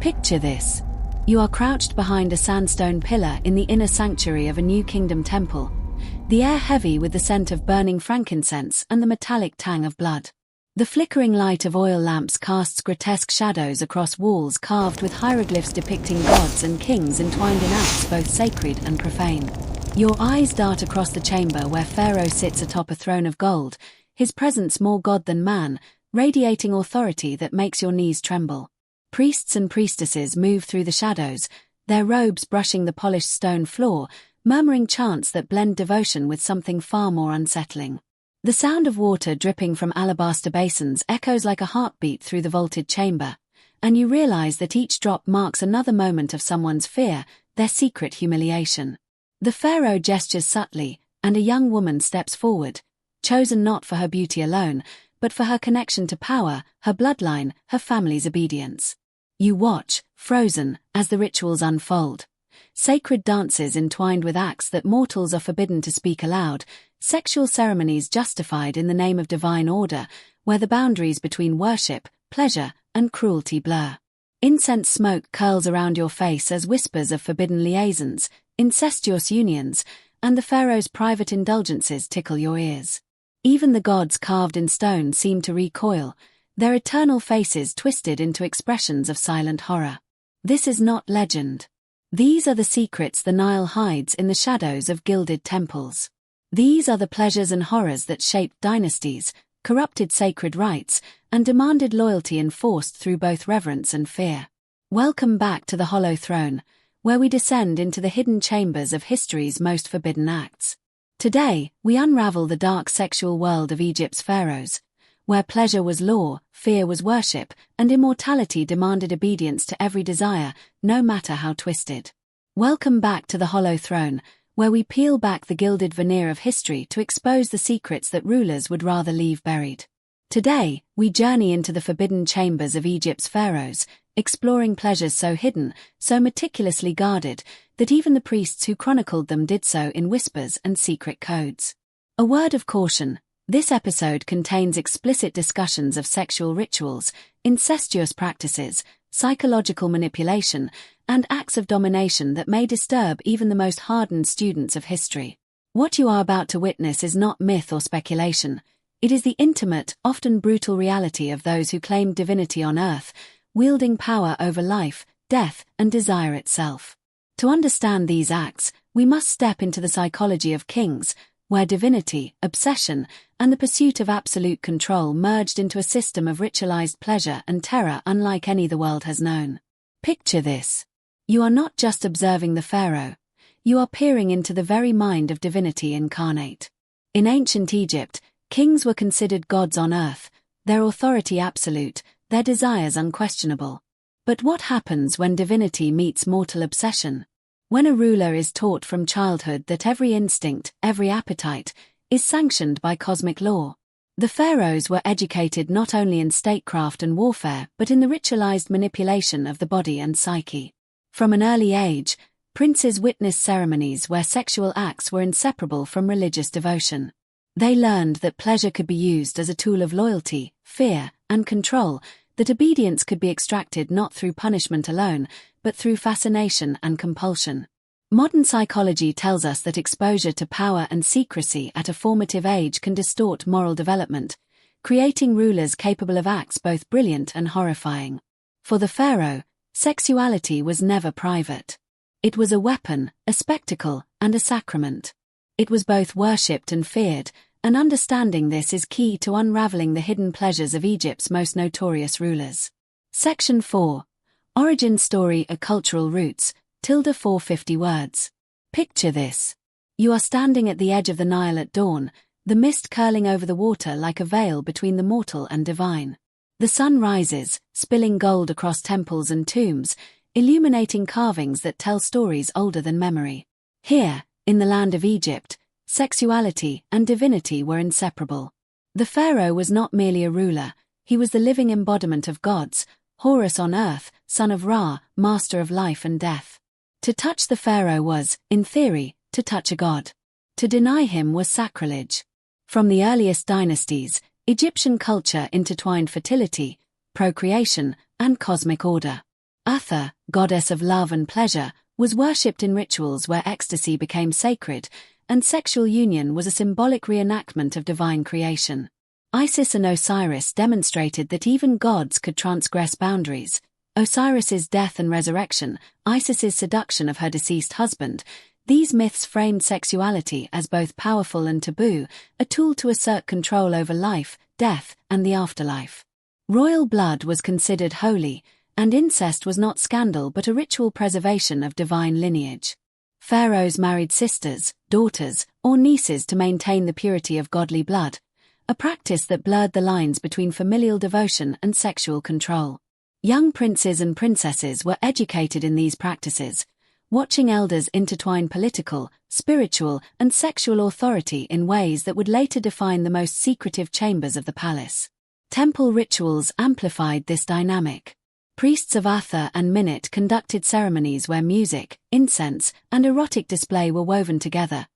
Picture this. You are crouched behind a sandstone pillar in the inner sanctuary of a New Kingdom temple, the air heavy with the scent of burning frankincense and the metallic tang of blood. The flickering light of oil lamps casts grotesque shadows across walls carved with hieroglyphs depicting gods and kings entwined in acts both sacred and profane. Your eyes dart across the chamber where Pharaoh sits atop a throne of gold, his presence more god than man, radiating authority that makes your knees tremble. Priests and priestesses move through the shadows, their robes brushing the polished stone floor, murmuring chants that blend devotion with something far more unsettling. The sound of water dripping from alabaster basins echoes like a heartbeat through the vaulted chamber, and you realize that each drop marks another moment of someone's fear, their secret humiliation. The pharaoh gestures subtly, and a young woman steps forward, chosen not for her beauty alone, but for her connection to power, her bloodline, her family's obedience. You watch, frozen, as the rituals unfold. Sacred dances entwined with acts that mortals are forbidden to speak aloud, sexual ceremonies justified in the name of divine order, where the boundaries between worship, pleasure, and cruelty blur. Incense smoke curls around your face as whispers of forbidden liaisons, incestuous unions, and the pharaoh's private indulgences tickle your ears. Even the gods carved in stone seem to recoil, their eternal faces twisted into expressions of silent horror. This is not legend. These are the secrets the Nile hides in the shadows of gilded temples. These are the pleasures and horrors that shaped dynasties, corrupted sacred rites, and demanded loyalty enforced through both reverence and fear. Welcome back to the Hollow Throne, where we descend into the hidden chambers of history's most forbidden acts. Today, we unravel the dark sexual world of Egypt's pharaohs, where pleasure was law, fear was worship, and immortality demanded obedience to every desire, no matter how twisted. Welcome back to the Hollow Throne, where we peel back the gilded veneer of history to expose the secrets that rulers would rather leave buried. Today, we journey into the forbidden chambers of Egypt's pharaohs, exploring pleasures so hidden, so meticulously guarded, that even the priests who chronicled them did so in whispers and secret codes. A word of caution: this episode contains explicit discussions of sexual rituals, incestuous practices, psychological manipulation, and acts of domination that may disturb even the most hardened students of history. What you are about to witness is not myth or speculation. It is the intimate, often brutal reality of those who claimed divinity on earth, wielding power over life, death, and desire itself. To understand these acts, we must step into the psychology of kings, where divinity, obsession, and the pursuit of absolute control merged into a system of ritualized pleasure and terror unlike any the world has known. Picture this. You are not just observing the pharaoh, you are peering into the very mind of divinity incarnate. In ancient Egypt, kings were considered gods on earth, their authority absolute, their desires unquestionable. But what happens when divinity meets mortal obsession? When a ruler is taught from childhood that every instinct, every appetite, is sanctioned by cosmic law. The pharaohs were educated not only in statecraft and warfare but in the ritualized manipulation of the body and psyche. From an early age, princes witnessed ceremonies where sexual acts were inseparable from religious devotion. They learned that pleasure could be used as a tool of loyalty, fear, and control, that obedience could be extracted not through punishment alone, but through fascination and compulsion. Modern psychology tells us that exposure to power and secrecy at a formative age can distort moral development, creating rulers capable of acts both brilliant and horrifying. For the pharaoh, sexuality was never private. It was a weapon, a spectacle, and a sacrament. It was both worshipped and feared, and understanding this is key to unraveling the hidden pleasures of Egypt's most notorious rulers. Section 4. Origin Story: A Cultural Roots, 450 words. Picture this. You are standing at the edge of the Nile at dawn, the mist curling over the water like a veil between the mortal and divine. The sun rises, spilling gold across temples and tombs, illuminating carvings that tell stories older than memory. Here, in the land of Egypt, sexuality and divinity were inseparable. The pharaoh was not merely a ruler, he was the living embodiment of gods, Horus on earth, son of Ra, master of life and death. To touch the pharaoh was, in theory, to touch a god. To deny him was sacrilege. From the earliest dynasties, Egyptian culture intertwined fertility, procreation, and cosmic order. Hathor, goddess of love and pleasure, was worshipped in rituals where ecstasy became sacred, and sexual union was a symbolic reenactment of divine creation. Isis and Osiris demonstrated that even gods could transgress boundaries. Osiris's death and resurrection, Isis's seduction of her deceased husband, these myths framed sexuality as both powerful and taboo, a tool to assert control over life, death, and the afterlife. Royal blood was considered holy, and incest was not scandal but a ritual preservation of divine lineage. Pharaohs married sisters, daughters, or nieces to maintain the purity of godly blood, a practice that blurred the lines between familial devotion and sexual control. Young princes and princesses were educated in these practices, watching elders intertwine political, spiritual, and sexual authority in ways that would later define the most secretive chambers of the palace. Temple rituals amplified this dynamic. Priests of Hathor and Minit conducted ceremonies where music, incense, and erotic display were woven together,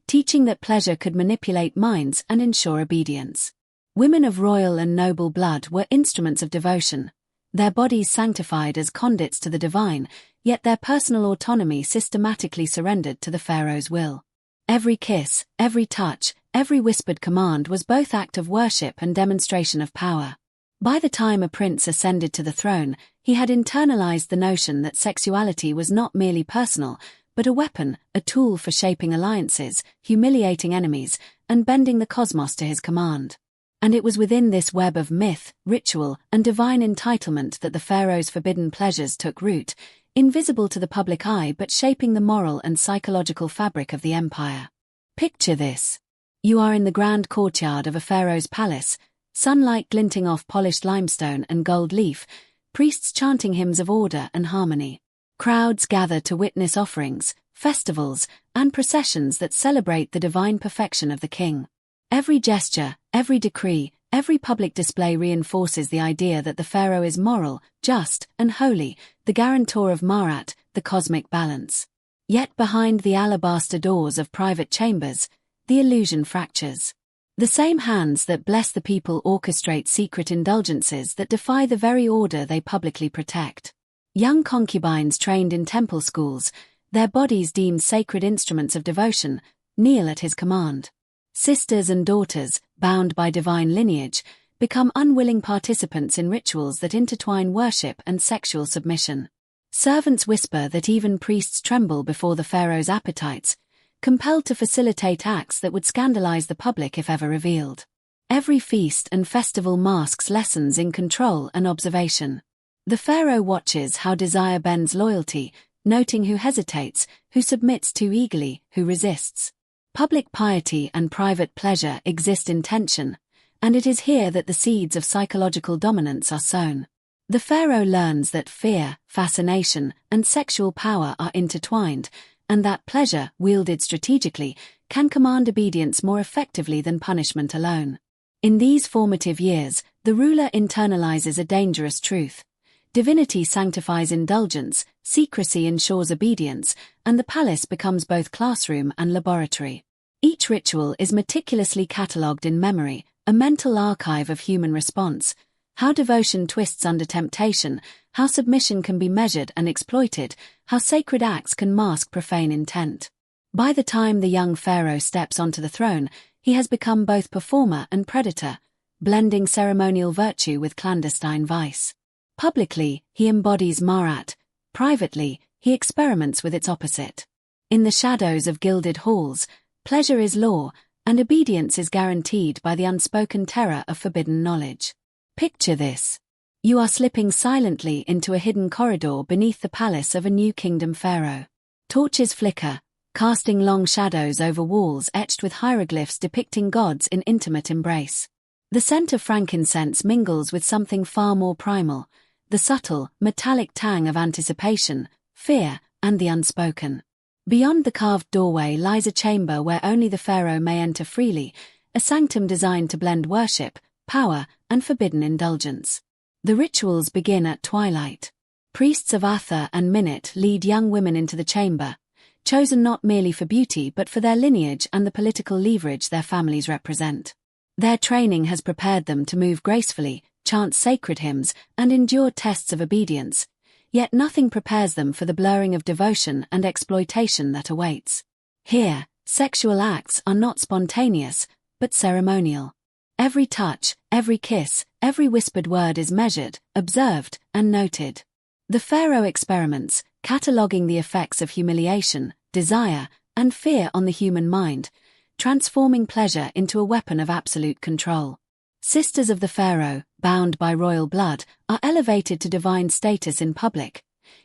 teaching that pleasure could manipulate minds and ensure obedience. Women of royal and noble blood were instruments of devotion, their bodies sanctified as conduits to the divine, yet their personal autonomy systematically surrendered to the pharaoh's will. Every kiss, every touch, every whispered command was both act of worship and demonstration of power. By the time a prince ascended to the throne, he had internalized the notion that sexuality was not merely personal, but a weapon, a tool for shaping alliances, humiliating enemies, and bending the cosmos to his command. And it was within this web of myth, ritual, and divine entitlement that the pharaoh's forbidden pleasures took root, invisible to the public eye but shaping the moral and psychological fabric of the empire. Picture this. You are in the grand courtyard of a pharaoh's palace, sunlight glinting off polished limestone and gold leaf, priests chanting hymns of order and harmony. Crowds gather to witness offerings, festivals, and processions that celebrate the divine perfection of the king. Every gesture, every decree, every public display reinforces the idea that the pharaoh is moral, just, and holy, the guarantor of Ma'at, the cosmic balance. Yet behind the alabaster doors of private chambers, the illusion fractures. The same hands that bless the people orchestrate secret indulgences that defy the very order they publicly protect. Young concubines trained in temple schools, their bodies deemed sacred instruments of devotion, kneel at his command. Sisters and daughters, bound by divine lineage, become unwilling participants in rituals that intertwine worship and sexual submission. Servants whisper that even priests tremble before the pharaoh's appetites, compelled to facilitate acts that would scandalize the public if ever revealed. Every feast and festival masks lessons in control and observation. The pharaoh watches how desire bends loyalty, noting who hesitates, who submits too eagerly, who resists. Public piety and private pleasure exist in tension, and it is here that the seeds of psychological dominance are sown. The pharaoh learns that fear, fascination, and sexual power are intertwined, and that pleasure, wielded strategically, can command obedience more effectively than punishment alone. In these formative years, the ruler internalizes a dangerous truth. Divinity sanctifies indulgence, secrecy ensures obedience, and the palace becomes both classroom and laboratory. Each ritual is meticulously catalogued in memory, a mental archive of human response, how devotion twists under temptation, how submission can be measured and exploited, how sacred acts can mask profane intent. By the time the young pharaoh steps onto the throne, he has become both performer and predator, blending ceremonial virtue with clandestine vice. Publicly, he embodies Ma'at. Privately, he experiments with its opposite. In the shadows of gilded halls, pleasure is law, and obedience is guaranteed by the unspoken terror of forbidden knowledge. Picture this. You are slipping silently into a hidden corridor beneath the palace of a new kingdom pharaoh. Torches flicker, casting long shadows over walls etched with hieroglyphs depicting gods in intimate embrace. The scent of frankincense mingles with something far more primal, the subtle, metallic tang of anticipation, fear, and the unspoken. Beyond the carved doorway lies a chamber where only the pharaoh may enter freely, a sanctum designed to blend worship, power, and forbidden indulgence. The rituals begin at twilight. Priests of Hathor and Minit lead young women into the chamber, chosen not merely for beauty but for their lineage and the political leverage their families represent. Their training has prepared them to move gracefully, chant sacred hymns, and endure tests of obedience, Yet nothing prepares them for the blurring of devotion and exploitation that awaits. Here, sexual acts are not spontaneous, but ceremonial. Every touch, every kiss, every whispered word is measured, observed, and noted. The Pharaoh experiments, cataloguing the effects of humiliation, desire, and fear on the human mind, transforming pleasure into a weapon of absolute control. Sisters of the Pharaoh, bound by royal blood, are elevated to divine status in public,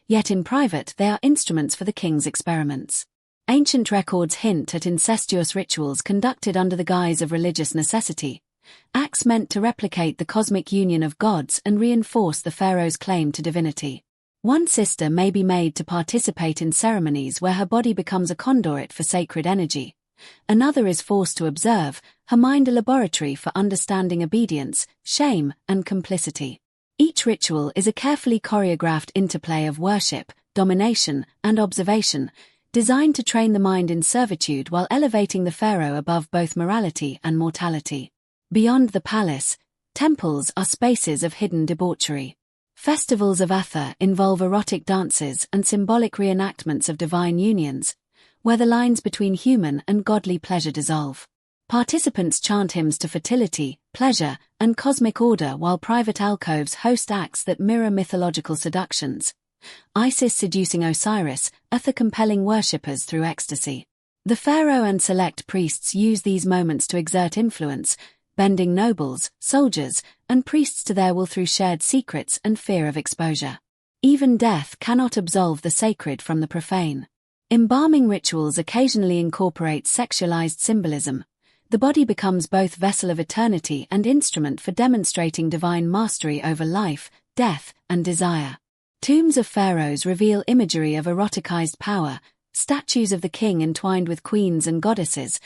yet in private they are instruments for the king's experiments. Ancient records hint at incestuous rituals conducted under the guise of religious necessity, acts meant to replicate the cosmic union of gods and reinforce the pharaoh's claim to divinity. One sister may be made to participate in ceremonies where her body becomes a conduit for sacred energy. Another is forced to observe, her mind a laboratory for understanding obedience, shame, and complicity. Each ritual is a carefully choreographed interplay of worship, domination, and observation, designed to train the mind in servitude while elevating the pharaoh above both morality and mortality. Beyond the palace, temples are spaces of hidden debauchery. Festivals of Hathor involve erotic dances and symbolic reenactments of divine unions, where the lines between human and godly pleasure dissolve. Participants chant hymns to fertility, pleasure, and cosmic order, while private alcoves host acts that mirror mythological seductions. Isis seducing Osiris, Hathor compelling worshippers through ecstasy. The pharaoh and select priests use these moments to exert influence, bending nobles, soldiers, and priests to their will through shared secrets and fear of exposure. Even death cannot absolve the sacred from the profane. Embalming rituals occasionally incorporate sexualized symbolism. The body becomes both vessel of eternity and instrument for demonstrating divine mastery over life, death, and desire. Tombs of pharaohs reveal imagery of eroticized power, statues of the king entwined with queens and goddesses,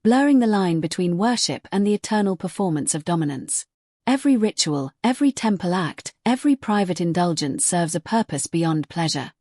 blurring the line between worship and the eternal performance of dominance. Every ritual, every temple act, every private indulgence serves a purpose beyond pleasure.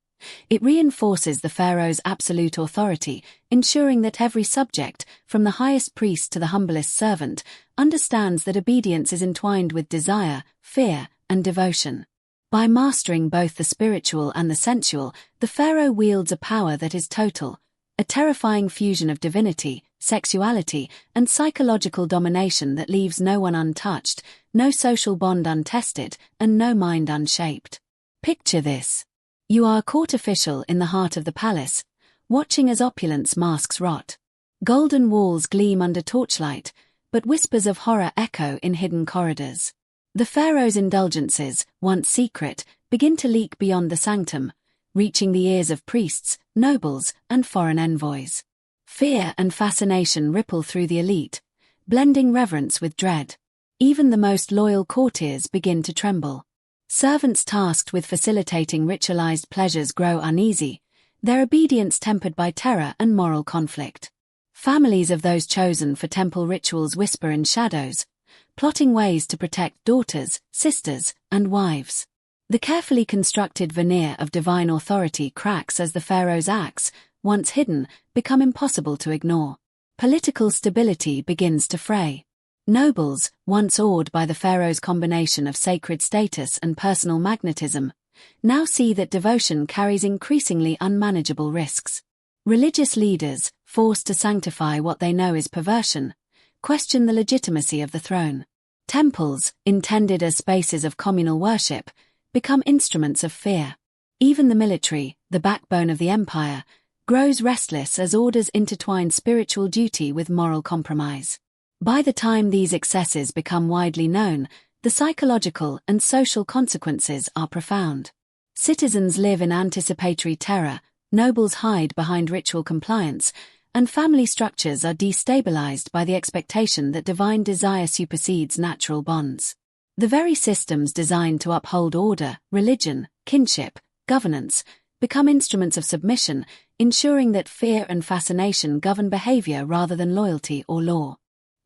It reinforces the pharaoh's absolute authority, ensuring that every subject, from the highest priest to the humblest servant, understands that obedience is entwined with desire, fear, and devotion. By mastering both the spiritual and the sensual, the pharaoh wields a power that is total, a terrifying fusion of divinity, sexuality, and psychological domination that leaves no one untouched, no social bond untested, and no mind unshaped. Picture this. You are a court official in the heart of the palace, watching as opulence masks rot. Golden walls gleam under torchlight, but whispers of horror echo in hidden corridors. The pharaoh's indulgences, once secret, begin to leak beyond the sanctum, reaching the ears of priests, nobles, and foreign envoys. Fear and fascination ripple through the elite, blending reverence with dread. Even the most loyal courtiers begin to tremble. Servants tasked with facilitating ritualized pleasures grow uneasy, their obedience tempered by terror and moral conflict. Families of those chosen for temple rituals whisper in shadows, plotting ways to protect daughters, sisters, and wives. The carefully constructed veneer of divine authority cracks as the pharaoh's acts, once hidden, become impossible to ignore. Political stability begins to fray. Nobles, once awed by the pharaoh's combination of sacred status and personal magnetism, now see that devotion carries increasingly unmanageable risks. Religious leaders, forced to sanctify what they know is perversion, question the legitimacy of the throne. Temples, intended as spaces of communal worship, become instruments of fear. Even the military, the backbone of the empire, grows restless as orders intertwine spiritual duty with moral compromise. By the time these excesses become widely known, the psychological and social consequences are profound. Citizens live in anticipatory terror, nobles hide behind ritual compliance, and family structures are destabilized by the expectation that divine desire supersedes natural bonds. The very systems designed to uphold order, religion, kinship, governance, become instruments of submission, ensuring that fear and fascination govern behavior rather than loyalty or law.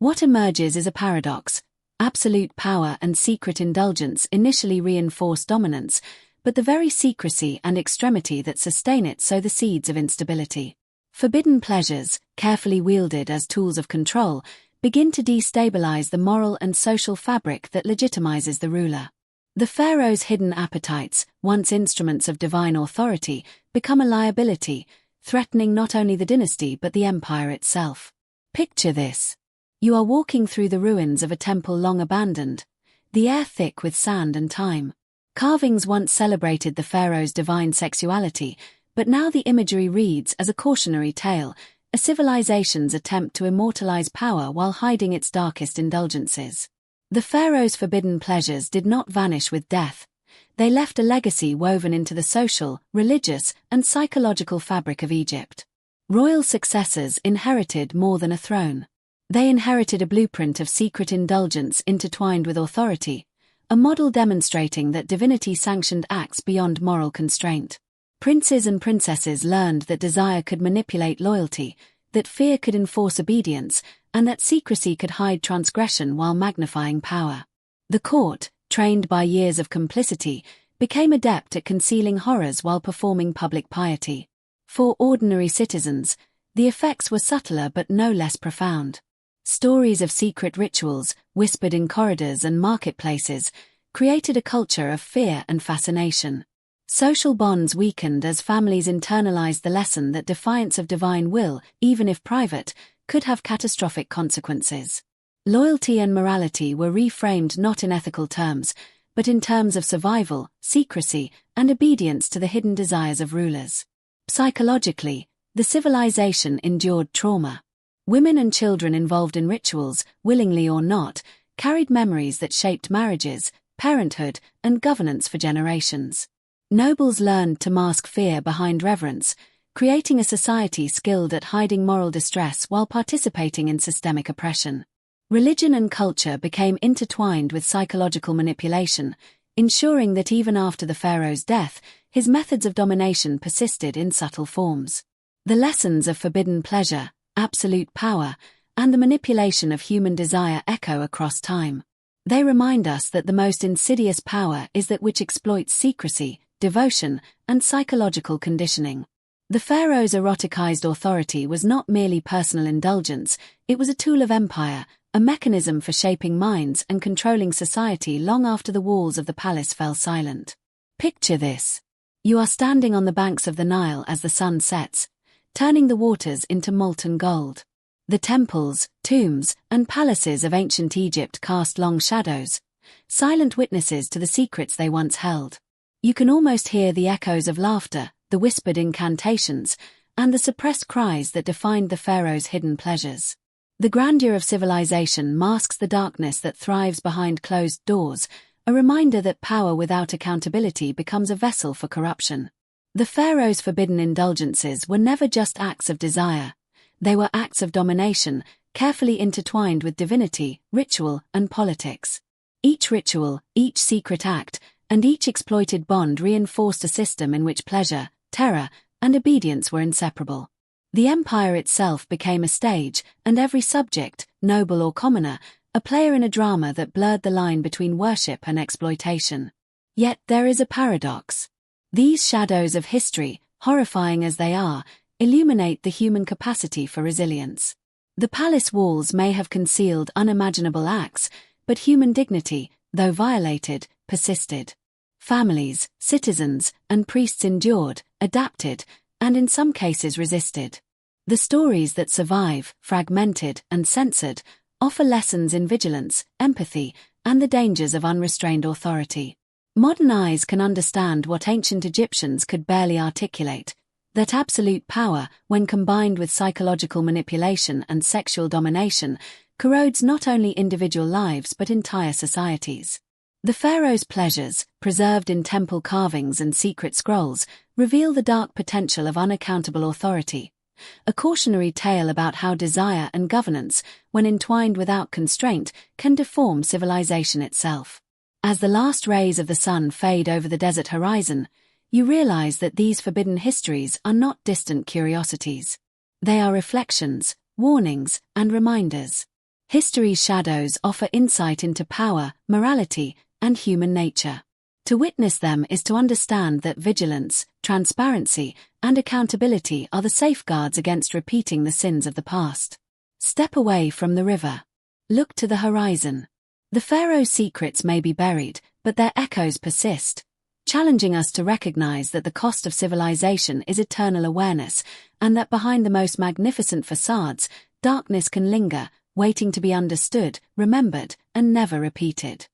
What emerges is a paradox. Absolute power and secret indulgence initially reinforce dominance, but the very secrecy and extremity that sustain it sow the seeds of instability. Forbidden pleasures, carefully wielded as tools of control, begin to destabilize the moral and social fabric that legitimizes the ruler. The pharaoh's hidden appetites, once instruments of divine authority, become a liability, threatening not only the dynasty but the empire itself. Picture this. You are walking through the ruins of a temple long abandoned, the air thick with sand and time. Carvings once celebrated the pharaoh's divine sexuality, but now the imagery reads as a cautionary tale, a civilization's attempt to immortalize power while hiding its darkest indulgences. The pharaoh's forbidden pleasures did not vanish with death. They left a legacy woven into the social, religious, and psychological fabric of Egypt. Royal successors inherited more than a throne. They inherited a blueprint of secret indulgence intertwined with authority, a model demonstrating that divinity sanctioned acts beyond moral constraint. Princes and princesses learned that desire could manipulate loyalty, that fear could enforce obedience, and that secrecy could hide transgression while magnifying power. The court, trained by years of complicity, became adept at concealing horrors while performing public piety. For ordinary citizens, the effects were subtler but no less profound. Stories of secret rituals, whispered in corridors and marketplaces, created a culture of fear and fascination. Social bonds weakened as families internalized the lesson that defiance of divine will, even if private, could have catastrophic consequences. Loyalty and morality were reframed not in ethical terms, but in terms of survival, secrecy, and obedience to the hidden desires of rulers. Psychologically, the civilization endured trauma. Women and children involved in rituals, willingly or not, carried memories that shaped marriages, parenthood, and governance for generations. Nobles learned to mask fear behind reverence, creating a society skilled at hiding moral distress while participating in systemic oppression. Religion and culture became intertwined with psychological manipulation, ensuring that even after the pharaoh's death, his methods of domination persisted in subtle forms. The lessons of forbidden pleasure, absolute power, and the manipulation of human desire echo across time. They remind us that the most insidious power is that which exploits secrecy, devotion, and psychological conditioning. The pharaoh's eroticized authority was not merely personal indulgence, it was a tool of empire, a mechanism for shaping minds and controlling society long after the walls of the palace fell silent. Picture this. You are standing on the banks of the Nile as the sun sets, turning the waters into molten gold. The temples, tombs, and palaces of ancient Egypt cast long shadows, silent witnesses to the secrets they once held. You can almost hear the echoes of laughter, the whispered incantations, and the suppressed cries that defined the pharaoh's hidden pleasures. The grandeur of civilization masks the darkness that thrives behind closed doors, a reminder that power without accountability becomes a vessel for corruption. The pharaoh's forbidden indulgences were never just acts of desire. They were acts of domination, carefully intertwined with divinity, ritual, and politics. Each ritual, each secret act, and each exploited bond reinforced a system in which pleasure, terror, and obedience were inseparable. The empire itself became a stage, and every subject, noble or commoner, a player in a drama that blurred the line between worship and exploitation. Yet there is a paradox. These shadows of history, horrifying as they are, illuminate the human capacity for resilience. The palace walls may have concealed unimaginable acts, but human dignity, though violated, persisted. Families, citizens, and priests endured, adapted, and in some cases resisted. The stories that survive, fragmented and censored, offer lessons in vigilance, empathy, and the dangers of unrestrained authority. Modern eyes can understand what ancient Egyptians could barely articulate, that absolute power, when combined with psychological manipulation and sexual domination, corrodes not only individual lives but entire societies. The pharaoh's pleasures, preserved in temple carvings and secret scrolls, reveal the dark potential of unaccountable authority, a cautionary tale about how desire and governance, when entwined without constraint, can deform civilization itself. As the last rays of the sun fade over the desert horizon, you realize that these forbidden histories are not distant curiosities. They are reflections, warnings, and reminders. History's shadows offer insight into power, morality, and human nature. To witness them is to understand that vigilance, transparency, and accountability are the safeguards against repeating the sins of the past. Step away from the river. Look to the horizon. The pharaoh's secrets may be buried, but their echoes persist, challenging us to recognize that the cost of civilization is eternal awareness, and that behind the most magnificent facades, darkness can linger, waiting to be understood, remembered, and never repeated.